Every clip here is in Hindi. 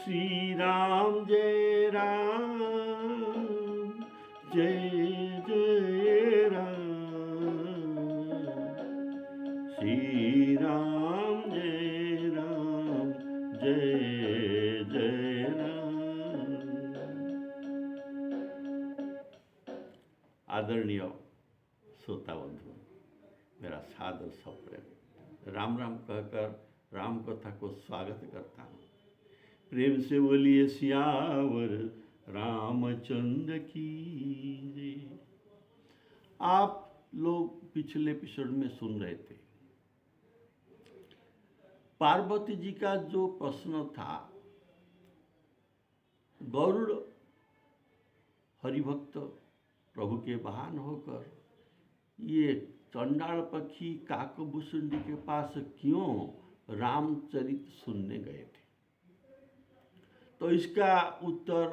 श्री राम जय राम, जय जय राम, श्री राम जय राम, जय जय राम। आदरणीय श्रोता बंधु, मेरा सादर सप्रेम राम राम कहकर राम कथा को स्वागत करता हूँ। प्रेम से बोलिए सियावर रामचंद्र की जय। आप लोग पिछले एपिसोड में सुन रहे थे, पार्वती जी का जो प्रश्न था, गरुड़ हरिभक्त प्रभु के वाहन होकर ये चंडाल पक्षी काकभूषुंडी के पास क्यों रामचरित सुनने गए थे। तो इसका उत्तर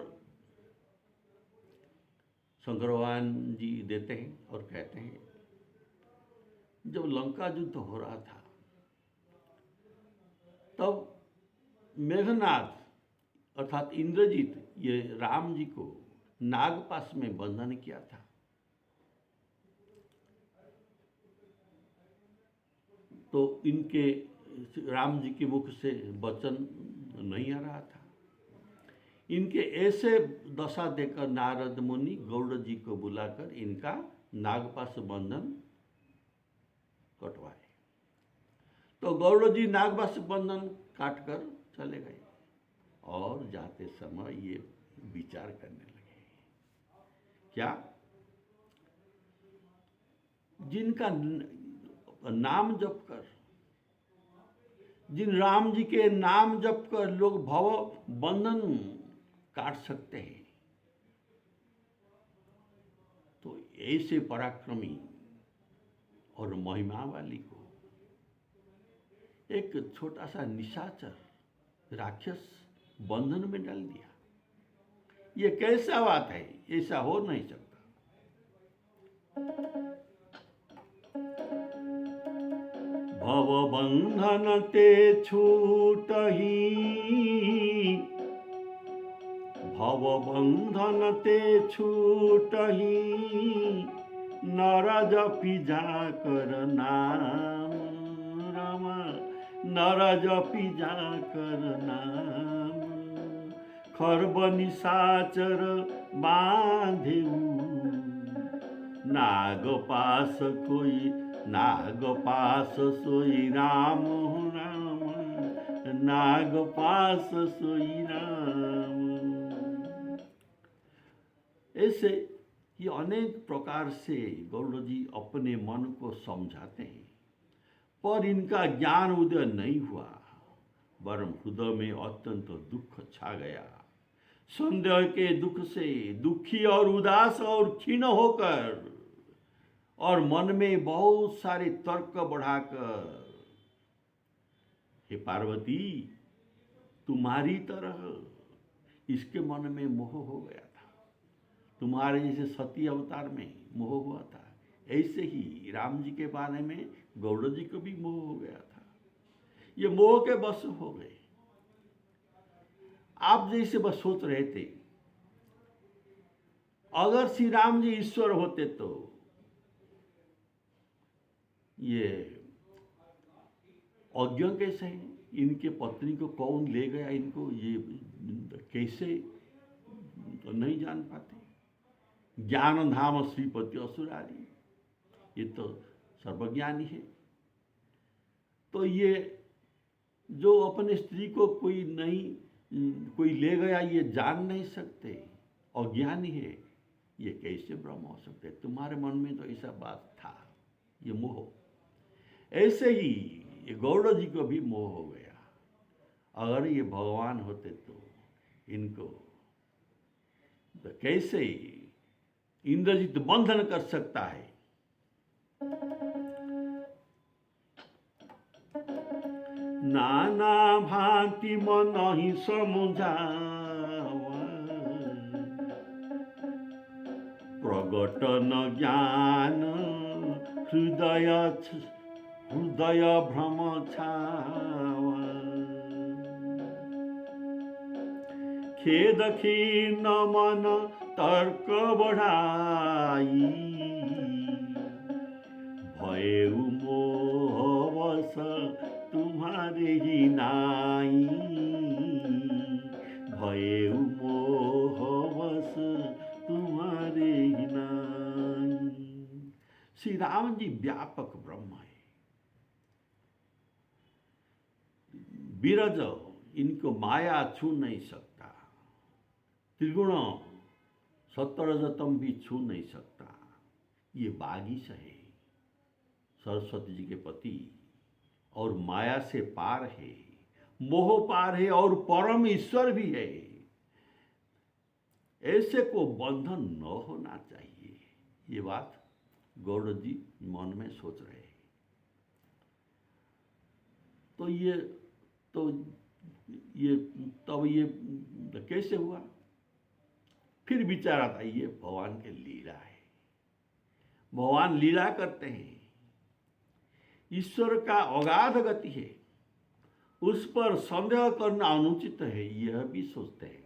शंकर भगवान जी देते हैं और कहते हैं, जब लंका युद्ध हो रहा था तब मेघनाथ अर्थात इंद्रजीत ये राम जी को नागपाश में बंधन किया था। तो इनके राम जी के मुख से वचन नहीं आ रहा था। इनके ऐसे दशा देकर नारद मुनि गरुड़ जी को बुलाकर इनका नागपाश बंधन कटवाए। तो गरुड़ जी नागपाश बंधन काटकर चले गए और जाते समय ये विचार करने लगे, क्या जिनका नाम जप कर, जिन राम जी के नाम जप कर लोग भव बंधन काट सकते हैं, तो ऐसे पराक्रमी और महिमा वाली को एक छोटा सा निशाचर राक्षस बंधन में डाल दिया। ये कैसा बात है? ऐसा हो नहीं सकता। भव बंधन ते छूटही, भव बंधन ते छूटही, नर जपि जाकर नाम राम, नर जपि जाकर नाम, खर्ब निशाचर बांधेऊ, नाग पास कोई, नाग पास सोई राम राम, नाग पास सोई राम। ऐसे ये अनेक प्रकार से गरुड़ जी अपने मन को समझाते हैं, पर इनका ज्ञान उदय नहीं हुआ, वरम हृदय में अत्यंत दुख छा गया। संदेह के दुख से दुखी और उदास और क्षीण होकर और मन में बहुत सारे तर्क बढ़ाकर, हे पार्वती, तुम्हारी तरह इसके मन में मोह हो गया था, तुम्हारे जैसे सती अवतार में मोह हुआ था, ऐसे ही राम जी के बारे में गरुड़ जी को भी मोह हो गया था। ये मोह के बस हो गए। आप जैसे बस सोच रहे थे, अगर श्री राम जी ईश्वर होते तो ये अज्ञ कैसे हैं? इनके पत्नी को कौन ले गया, इनको ये कैसे नहीं जान पाते? ज्ञान धाम श्रीपति असुरारी, ये तो सर्वज्ञानी है। तो ये जो अपने स्त्री को कोई कोई ले गया, ये जान नहीं सकते, अज्ञानी है, ये कैसे ब्रह्म हो सकते? तुम्हारे मन में तो ऐसा बात था, ये मोह। ऐसे ही ये गरुड़ जी को भी मोह हो गया। अगर ये भगवान होते तो इनको तो कैसे इंद्रजीत बंधन कर सकता है? नाना भांति मन ही समुझावा, प्रगट न ज्ञान हृदय भ्रम छावा। खेद खीन मन तर्क बढ़ाई, भयउ मोहवश तुम्हारे ही नाई, भयउ मोहवश तुम्हारे ही नाई। श्री राम जी व्यापक ब्रह्म है। विरज इनको माया छू नहीं सकता, त्रिगुण सत्वरजतम भी छू नहीं सकता। ये बागीश है, सरस्वती जी के पति, और माया से पार है, मोह पार है और परम ईश्वर भी है। ऐसे को बंधन न होना चाहिए। ये बात गौड़ जी मन में सोच रहे हैं। तो ये तब ये कैसे हुआ? फिर विचार आता, ये भगवान के लीला है। भगवान लीला करते हैं, ईश्वर का अगाध गति है, उस पर संदेह करना अनुचित है, यह भी सोचते हैं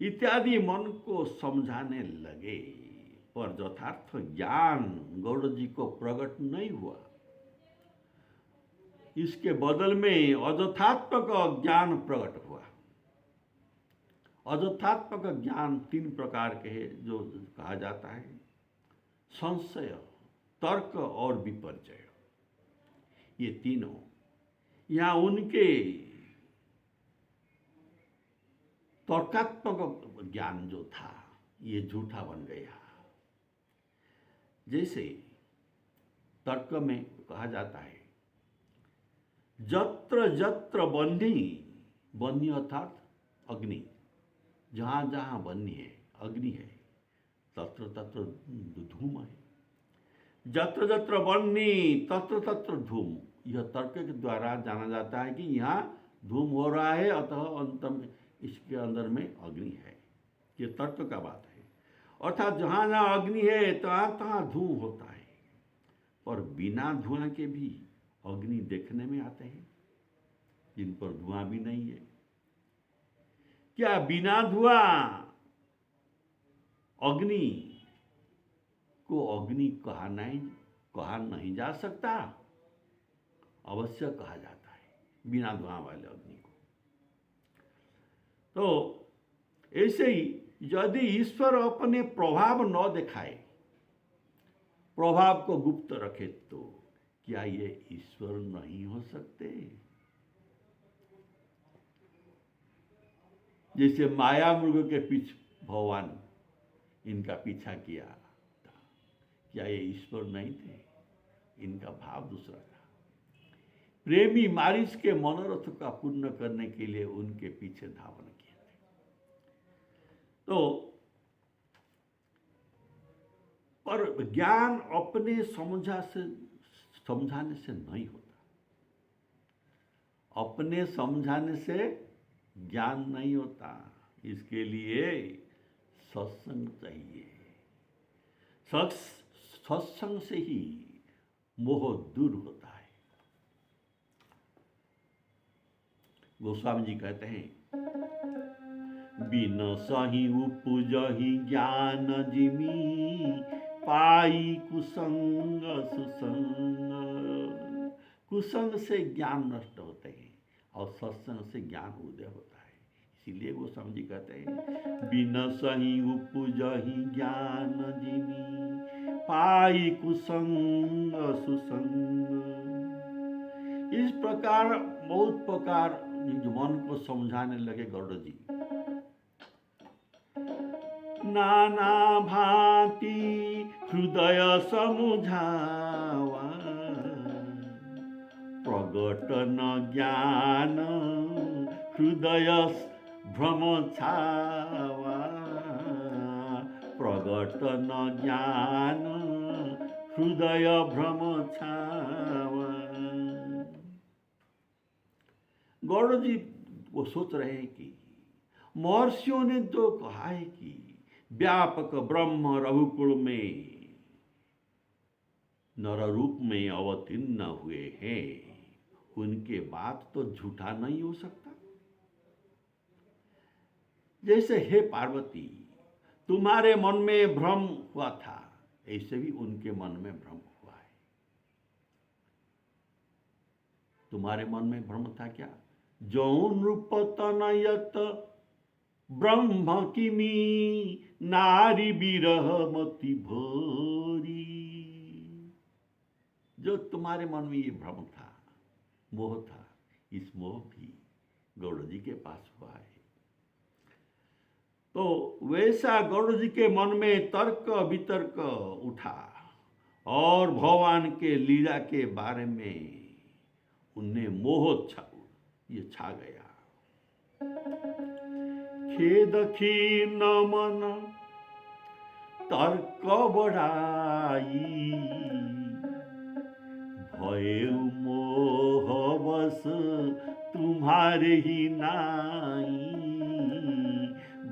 इत्यादि मन को समझाने लगे। पर यथार्थ ज्ञान गौड़ जी को प्रकट नहीं हुआ। इसके बदल में अजथात्मक ज्ञान प्रकट हुआ। अजथात्मक ज्ञान तीन प्रकार के हैं, जो कहा जाता है संशय, तर्क और विपर्जय। ये तीनों यहाँ उनके तर्कात्मक ज्ञान जो था ये झूठा बन गया। जैसे तर्क में कहा जाता है जत्र जत्र बन्ही, बन्ही अर्थात अग्नि, जहाँ जहाँ बन्ही है, अग्नि है, तत्र तत्र धूम है। जत्र जत्र बन्ही तत्र तत्र धूम, यह तर्क के द्वारा जाना जाता है कि यहाँ धूम हो रहा है, अतः अंत में इसके अंदर में अग्नि है। ये तर्क का बात है। अर्थात जहाँ जहाँ अग्नि है तहाँ तहाँ धूम होता है। पर बिना धुआं के भी अग्नि देखने में आते हैं, जिन पर धुआं भी नहीं है। क्या बिना धुआं अग्नि को अग्नि कहा नहीं जा सकता? अवश्य कहा जाता है बिना धुआं वाले अग्नि को। तो ऐसे ही यदि ईश्वर अपने प्रभाव न दिखाए, प्रभाव को गुप्त रखे, तो क्या ये ईश्वर नहीं हो सकते? जैसे माया मृग के पीछे भगवान इनका पीछा किया था, क्या ये ईश्वर नहीं थे? इनका भाव दूसरा था। प्रेमी मारिच के मनोरथ का पूर्ण करने के लिए उनके पीछे धावन किए थे। तो पर ज्ञान अपने समझाने से नहीं होता। अपने समझाने से ज्ञान नहीं होता। इसके लिए सत्संग चाहिए। सत्संग से ही मोह दूर होता है। गोस्वामी जी कहते हैं बिन सही उपजहि ज्ञान जिमी, पाई कुसंग सुसंग। कुसंग से ज्ञान नष्ट होते हैं और सत्संग से ज्ञान उदय होता है। इसीलिए गोस्वामी जी कहते हैं बिन सही उपजहि ज्ञान जिमी, पाई कुसंग सुसंग। इस प्रकार बहुत प्रकार मन को समझाने लगे गौड़ जी। नाना भांति हृदय समुझावा, प्रगट न ज्ञान हृदय भ्रम छावा, प्रगट न ज्ञान हृदय भ्रम छावा। गौड़ जी वो सोच रहे हैं कि महर्षियों ने जो कहा है कि व्यापक ब्रह्म रघुकुल में नर रूप में अवतीर्ण हुए हैं, उनके बात तो झूठा नहीं हो सकता। जैसे हे पार्वती, तुम्हारे मन में भ्रम हुआ था, ऐसे भी उनके मन में भ्रम हुआ है। तुम्हारे मन में भ्रम था क्या? जौन रूप तनयत ब्रह्म किमी, नारी विरह मति भोरी। जो तुम्हारे मन में ये भ्रम था, मोह था, इस मोह भी गौड़ जी के पास हुआ है। तो वैसा गौड़ जी के मन में तर्क वितर्क उठा और भगवान के लीला के बारे में उन्हें मोह छा गया। खेद खीन मन तर्क बढ़ाई, भय मोह बस तुम्हारे ही नाई,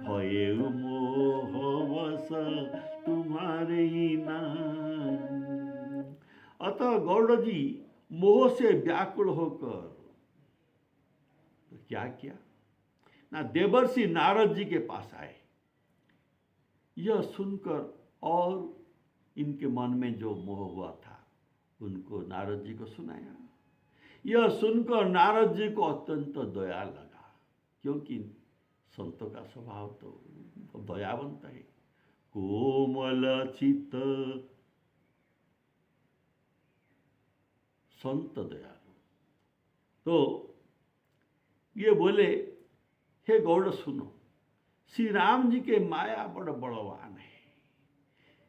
भय मोह बस तुम्हारे ही नाई। अतः गौड़ जी मोह से व्याकुल होकर तो क्या किया ना, देवर्षि नारद जी के पास आए। यह सुनकर और इनके मन में जो मोह हुआ था उनको नारद जी को सुनाया। यह सुनकर नारद जी को अत्यंत दया लगा, क्योंकि संतों का स्वभाव तो दयावंत है। कोमल चित संत दयालु। तो ये बोले, हे गौड़ सुनो, श्री राम जी के माया बड़ बलवान है,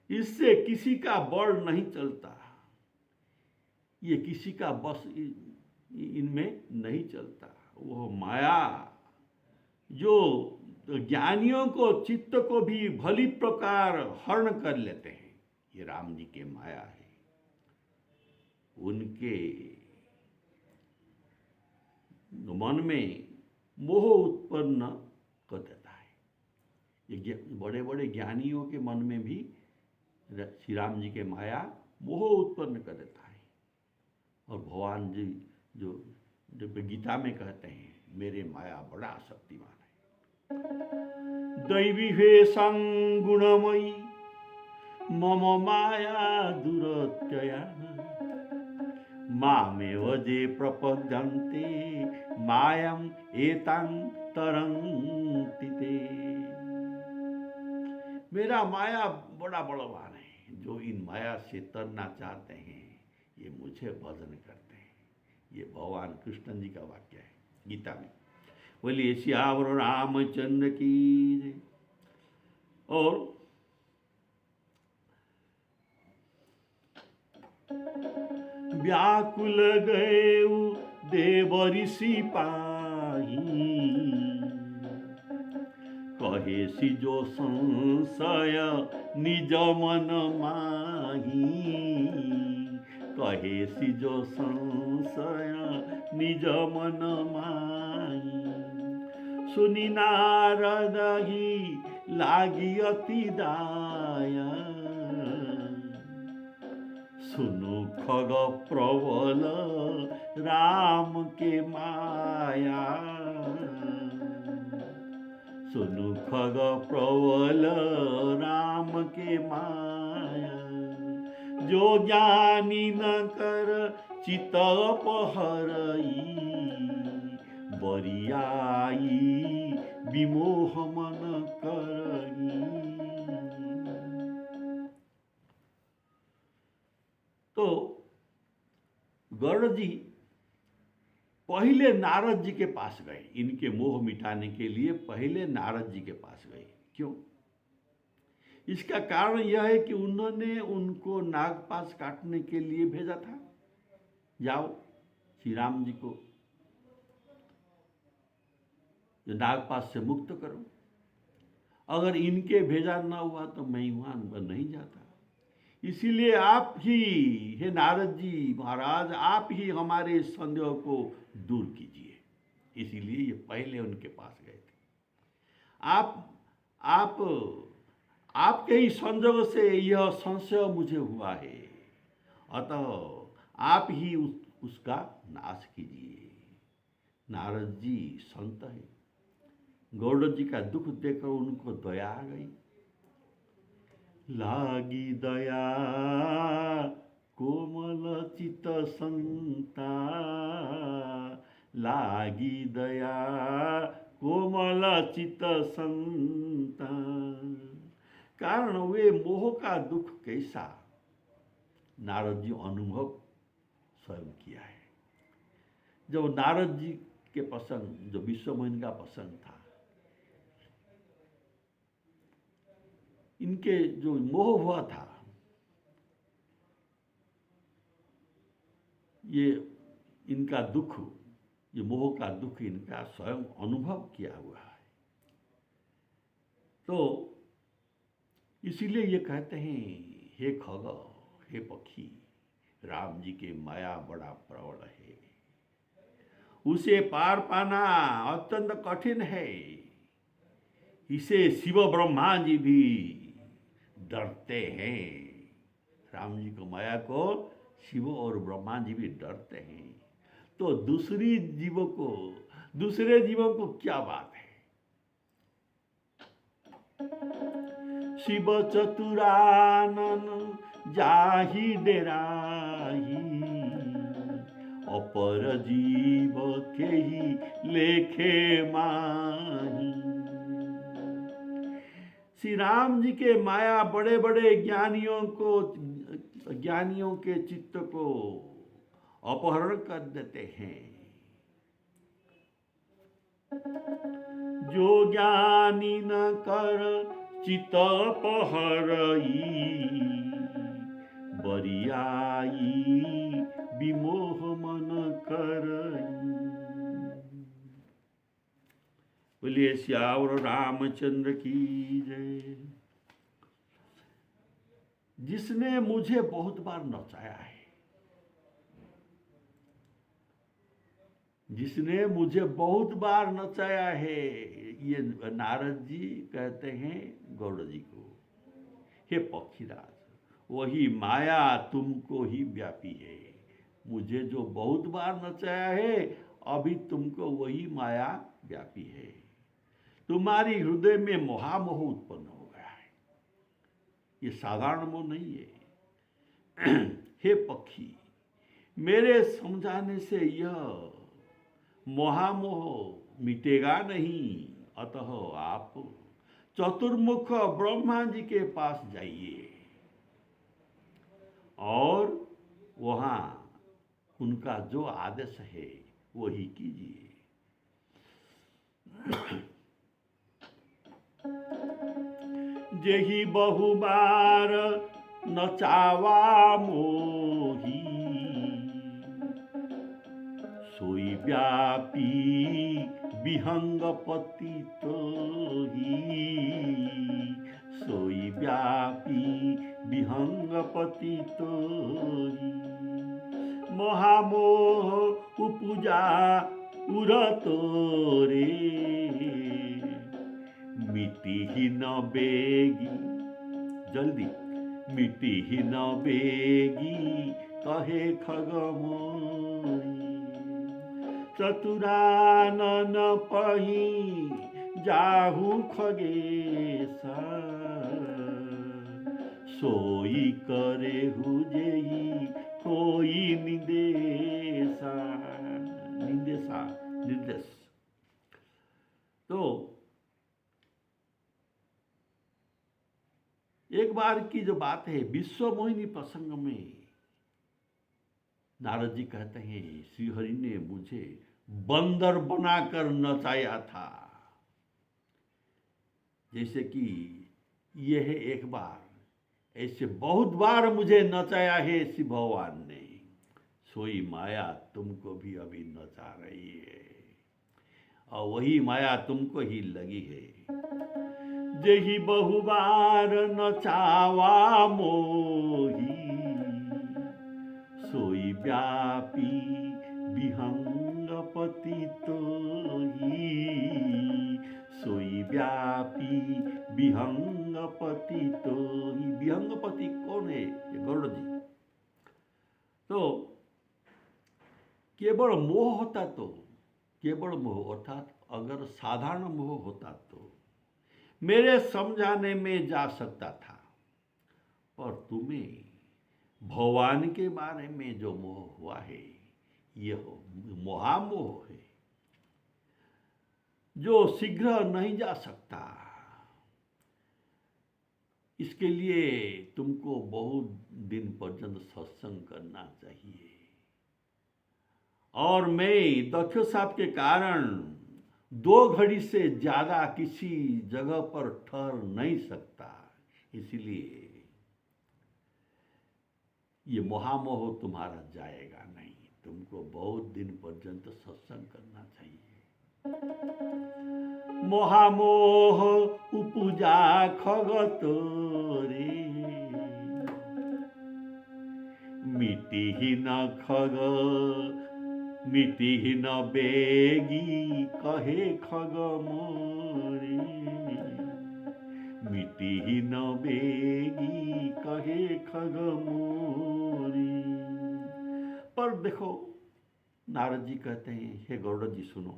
इससे किसी का बल नहीं चलता, ये किसी का बस इनमें नहीं चलता। वो माया जो ज्ञानियों को चित्त को भी भली प्रकार हरण कर लेते हैं, ये राम जी के माया है। उनके मन में मोह उत्पन्न कर देता है। ये बड़े बड़े ज्ञानियों के मन में भी श्री राम जी के माया मोह उत्पन्न कर देता है। और भगवान जी जो गीता में कहते हैं, मेरे माया बड़ा शक्तिमान है। दैवी भेषं गुणमयी मम माया दुरत्यया, मामेव जे प्रपद्यन्ते मायम एतां तरन्ति ते। मेरा माया बड़ा बलवान है, जो इन माया से तरना चाहते हैं ये मुझे भजन करते हैं। ये भगवान कृष्ण जी का वाक्य है गीता में। बोलिए सियावर रामचंद्र की जय। और व्याकुल गए देव ऋषि पाही, कहे सी जो संशय निज मन माही, कहे सी जो संशय निज मन माही। सुनि नारद ही लागी अति दाया, सुनु खग प्रबल राम के माया, सुनु खग प्रबल राम के माया। जो ज्ञानी न कर चित अपहरई, बरियाई विमोह मन करई। तो गौड़ जी पहले नारद जी के पास गए, इनके मोह मिटाने के लिए पहले नारद जी के पास गए। क्यों? इसका कारण यह है कि उन्होंने उनको नागपाश काटने के लिए भेजा था, जाओ श्री राम जी को नागपाश से मुक्त करो। अगर इनके भेजा न हुआ तो मैं वहां नहीं जाता। इसीलिए आप ही, हे नारद जी महाराज, आप ही हमारे संदेह को दूर कीजिए। इसीलिए ये पहले उनके पास गए थे। आपके ही संजोग से यह संशय मुझे हुआ है, अतः आप ही उसका नाश कीजिए। नारद जी संत है, गौड़ जी का दुख देखकर उनको दया आ गई। लागी दया कोमल चित संता, लागी दया कोमल चित संता। कारण वे मोह का दुख कैसा नारद जी अनुभव स्वयं किया है। जब नारद जी के प्रसंग, जो विश्व मोहिनी का प्रसंग था, इनके जो मोह हुआ था, ये इनका दुख, ये मोह का दुख इनका स्वयं अनुभव किया हुआ है। तो इसीलिए ये कहते हैं, हे खग, हे पक्षी, राम जी के माया बड़ा प्रबल है, उसे पार पाना अत्यंत कठिन है। इसे शिव ब्रह्मा जी भी डरते हैं। राम जी को, माया को शिव और ब्रह्मा जी भी डरते हैं। तो दूसरे जीवों को क्या बात है। शिव चतुरानन जाहि डेराही, अपर जीव के ही लेखे माही। श्री राम जी के माया बड़े बड़े ज्ञानियों के चित्त को अपहरण कर देते हैं। जो ज्ञानी न कर चित अपहरई, बरियाई विमोह मन करई। बोलिए श्यावर रामचंद्र की जय। जिसने मुझे बहुत बार नचाया है, जिसने मुझे बहुत बार नचाया है, ये नारद जी कहते हैं गौड़ जी को, हे पक्षीराज, वही माया तुमको ही व्यापी है। मुझे जो बहुत बार नचाया है, अभी तुमको वही माया व्यापी है। तुम्हारी हृदय में मोहामोह उत्पन्न हो गया है। ये साधारण मोह नहीं है। हे पक्षी, मेरे समझाने से यह मोहामोह मिटेगा नहीं। अतः आप चतुर्मुख ब्रह्मा जी के पास जाइए और वहां उनका जो आदेश है वही कीजिए। जेहि बहुबार नचावा मोही, सोई व्यापी विहंग पतित ही, सोई व्यापी विहंग पतित ही। महामोह उपजा उरतोरे, मिटी ही न बेगी, जल्दी मिटी ही न बेगी, कहे खगमोई। चतुरानन पही जाहु खगेसा, सोई करेहु जेई कोई निदेशा। निर्देश। तो एक बार की जो बात है, विश्व मोहिनी प्रसंग में नारद जी कहते हैं, श्रीहरि ने मुझे बंदर बनाकर नचाया था। जैसे कि यह एक बार, ऐसे बहुत बार मुझे नचाया है शिव भगवान ने। सोई माया तुमको भी अभी नचा रही है, और वही माया तुमको ही लगी है। जेहि बहुबार नचावा मोही, सोई व्यापी विहंग पतित ही, सोई व्यापी विहंग पतित ही। विहंग पति कौन है? ये गरुड़ जी। तो केवल मोह होता तो केवल मोह, अर्थात अगर साधारण मोह होता तो मेरे समझाने में जा सकता था, पर तुम्हें भगवान के बारे में जो मोह हुआ है यह महामोह है, जो शीघ्र नहीं जा सकता। इसके लिए तुमको बहुत दिन पर्यंत सत्संग करना चाहिए, और मैं दक्ष साहब के कारण 2 घड़ी से ज्यादा किसी जगह पर ठहर नहीं सकता, इसलिए ये महामोह तुम्हारा जाएगा नहीं। तुमको बहुत दिन पर्यंत सत्संग करना चाहिए। महामोह उपजा खगतोरे, मिटिहीन खग मिटिहीन बेगी कहे खग मोरे, मिटिहीन बेगी कहे खग मोरी। पर देखो, नारद जी कहते हैं, हे गरुड़ जी सुनो,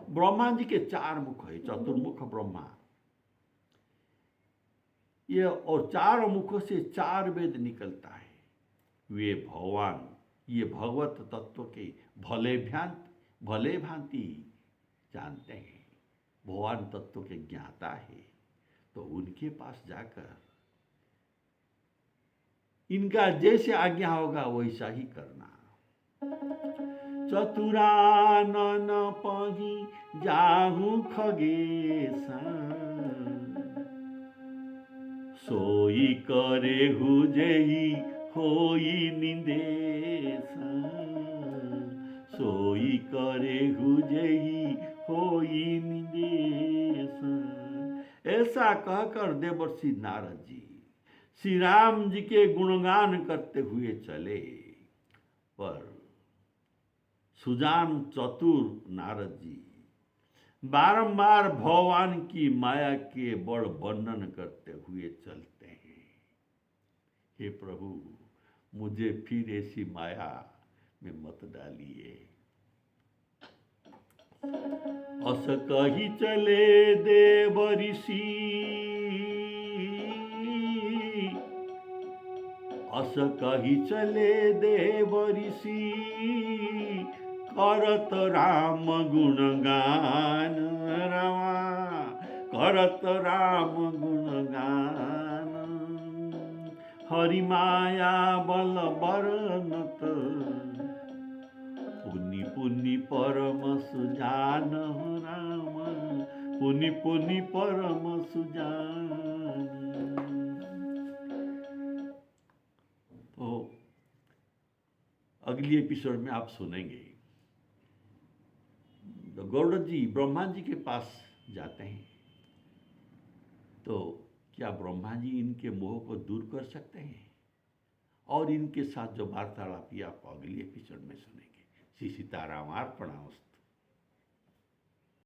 ब्रह्मा जी के 4 मुख है, चतुर्मुख ब्रह्मा, ये और 4 मुखों से 4 वेद निकलता है। वे भगवान, ये भगवत तत्व के भले भांति जानते हैं, भगवान तत्व के ज्ञाता है, तो उनके पास जाकर इनका जैसे आज्ञा होगा वैसा ही करना। चतुरानन पही जाहु खगेसा, सोई करे हुजेही होई निंदेसा, सोई करे हुजेही होई निंदेसा। ऐसा कहकर देवर्षि नारद जी श्री राम जी के गुणगान करते हुए चले, पर सुजान चतुर नारद जी बारंबार भगवान की माया के बड़ वर्णन करते हुए चलते हैं। हे प्रभु, मुझे फिर ऐसी माया में मत डालिए। अस कही चले देव ऋषि, अस कही चले देव ऋषि, करत राम गुणगान रवा, करत राम गुणगान। हरि माया बल बरनत, पुनि पुनि परम सुजान राम, पुनि पुनि परम सुजान। तो अगली एपिसोड में आप सुनेंगे, तो गरुड़ जी ब्रह्मा जी के पास जाते हैं, तो क्या ब्रह्मा जी इनके मोह को दूर कर सकते हैं? और इनके साथ जो वार्तालाप आप अगली एपिसोड में सुनेंगे। श्री सीताराम अर्पणमस्तु।